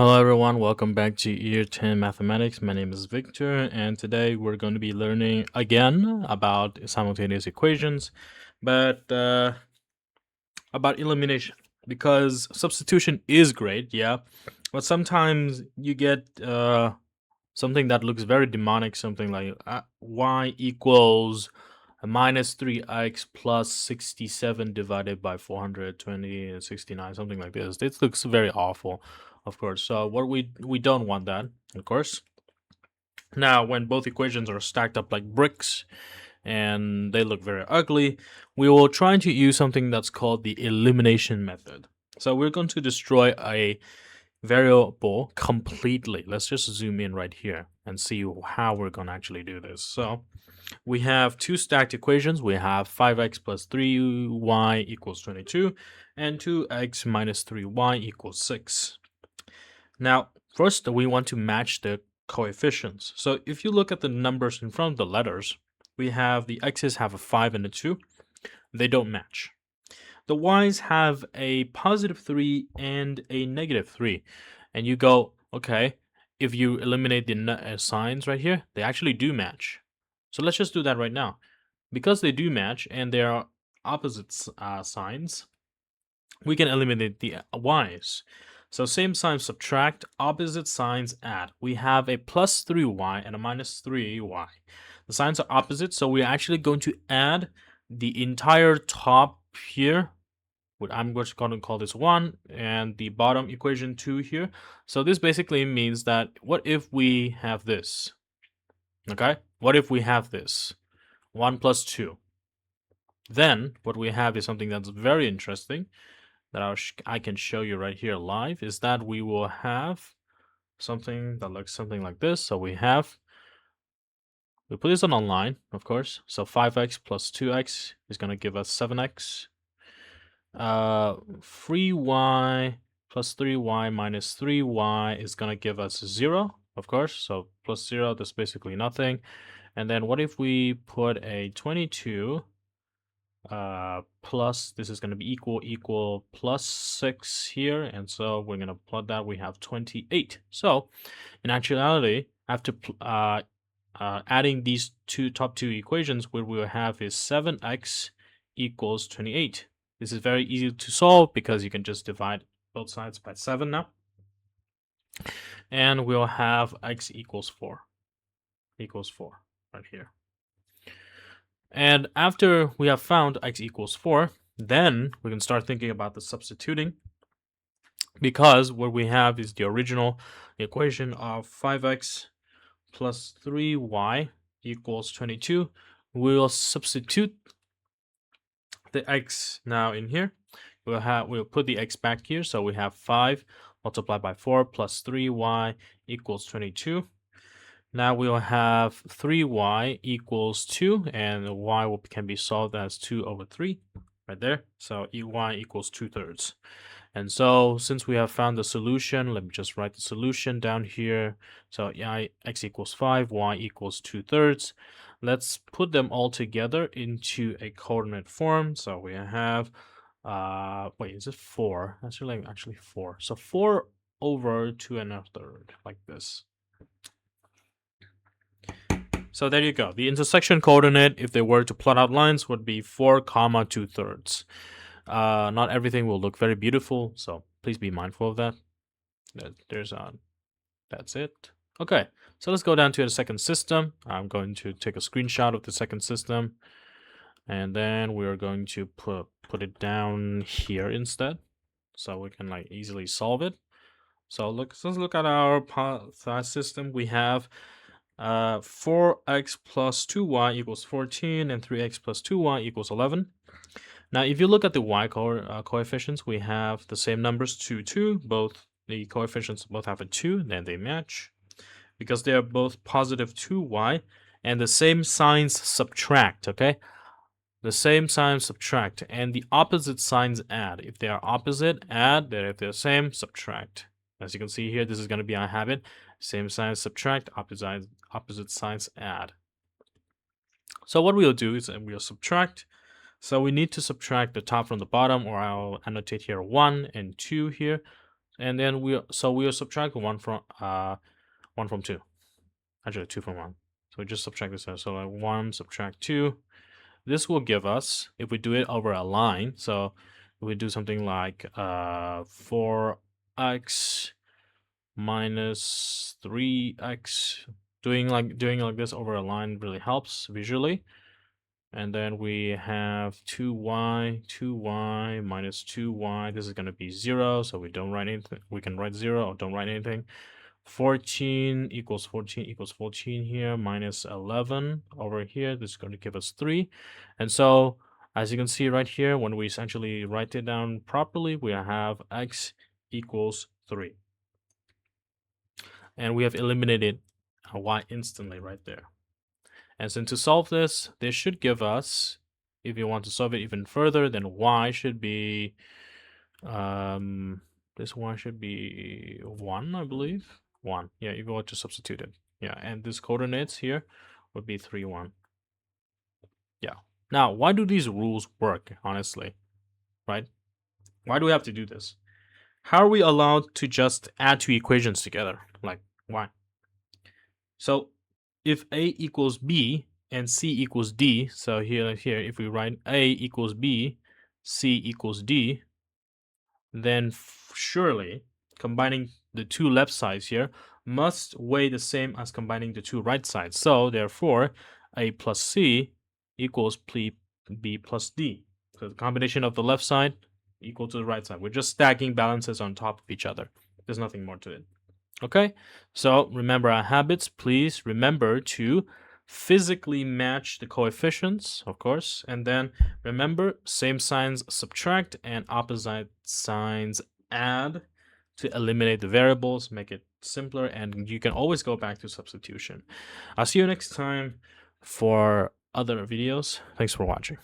Hello everyone, welcome back to Year 10 Mathematics. My name is Victor, and today we're going to be learning again about simultaneous equations, but about elimination, because substitution is great, yeah, but sometimes you get something that looks very demonic, something like y equals minus 3x plus 67 divided by 420 and 69, something like this. This looks very awful, of course. So what we don't want that, of course. Now, when both equations are stacked up like bricks and they look very ugly, we will try to use something that's called the elimination method. So we're going to destroy a variable completely. Let's just zoom in right here and see how we're going to actually do this. So we have two stacked equations. We have 5x plus 3y equals 22 and 2x minus 3y equals 6. Now, first we want to match the coefficients. So if you look at the numbers in front of the letters, we have the x's have a 5 and a 2. They don't match. The y's have a positive 3 and a negative 3. And you go, okay, if you eliminate the signs right here, they actually do match. So let's just do that right now. Because they do match and they are opposite signs, we can eliminate the y's. So same sign subtract, opposite signs add. We have a plus 3y and a minus 3y. The signs are opposite, so we're actually going to add the entire top here. I'm just going to call this 1 and the bottom equation 2 here. So this basically means that what if we have this? Okay, what if we have this? 1 plus 2. Then what we have is something that's very interesting that I can show you right here live, is that we will have something that looks something like this. So we put this on online, of course. So 5x plus 2x is going to give us 7x. 3y plus 3y minus 3y is going to give us 0, of course. So plus 0, that's basically nothing. And then what if we put a 22 plus, this is going to be equal plus 6 here, and so we're going to plot that. We have 28. So in actuality, after adding these top two equations, what we'll have is 7x equals 28. This is very easy to solve because you can just divide both sides by 7 now, and we'll have x equals 4 right here. And after we have found x equals 4, then we can start thinking about the substituting, because what we have is the original equation of 5x plus 3y equals 22. We'll substitute the x now in here. We'll put the x back here, so we have 5 multiplied by 4 plus 3y equals 22. Now we'll have 3y equals 2, and y can be solved as 2 over 3 right there. So y equals 2/3. And so since we have found the solution, let me just write the solution down here. So x equals 5, y equals 2/3. Let's put them all together into a coordinate form. So we have, wait, is it 4? That's actually 4. So 4 over 2 1/3, like this. So there you go. The intersection coordinate, if they were to plot out lines, would be 4, 2/3. Not everything will look very beautiful, so please be mindful of that. That's it. Okay, so let's go down to the second system. I'm going to take a screenshot of the second system, and then we're going to put it down here instead, so we can easily solve it. So let's look at our system. We have 4x plus 2y equals 14, and 3x plus 2y equals 11. Now, if you look at the y coefficients, we have the same numbers, 2, 2. Both the coefficients both have a 2, then they match. Because they are both positive 2y, and the same signs subtract, okay? The same signs subtract, and the opposite signs add. If they are opposite, add. If they're same, subtract. As you can see here, this is going to be our habit. Same signs subtract, opposite signs add. So what we'll do is we'll subtract. So we need to subtract the top from the bottom, or I'll annotate here 1 and 2 here. and then we'll subtract 1 from 2. Actually 2 from 1. So we just subtract this out. So like 1 subtract 2. This will give us, if we do it over a line, so we do something like 4x minus 3x. Doing like this over a line really helps visually. And then we have 2y minus 2y. This is going to be 0, so we don't write anything. We can write 0 or don't write anything. 14 equals 14 here, minus 11 over here. This is going to give us 3. And so, as you can see right here, when we essentially write it down properly, we have x equals 3. And we have eliminated y instantly right there. And so to solve this, this should give us, if you want to solve it even further, then y should be, this y should be 1, I believe. 1, yeah, if you want to substitute it. Yeah, and this coordinates here would be 3, 1. Yeah. Now, why do these rules work, honestly? Right? Why do we have to do this? How are we allowed to just add two equations together? Like, why? So, if A equals B and C equals D, so here, if we write A equals B, C equals D, then surely combining the two left sides here must weigh the same as combining the two right sides. So therefore, A plus C equals B plus D. So the combination of the left side equal to the right side. We're just stacking balances on top of each other. There's nothing more to it. Okay, so remember our habits. Please remember to physically match the coefficients, of course, and then remember same signs subtract and opposite signs add to eliminate the variables, make it simpler, and you can always go back to substitution. I'll see you next time for other videos. Thanks for watching.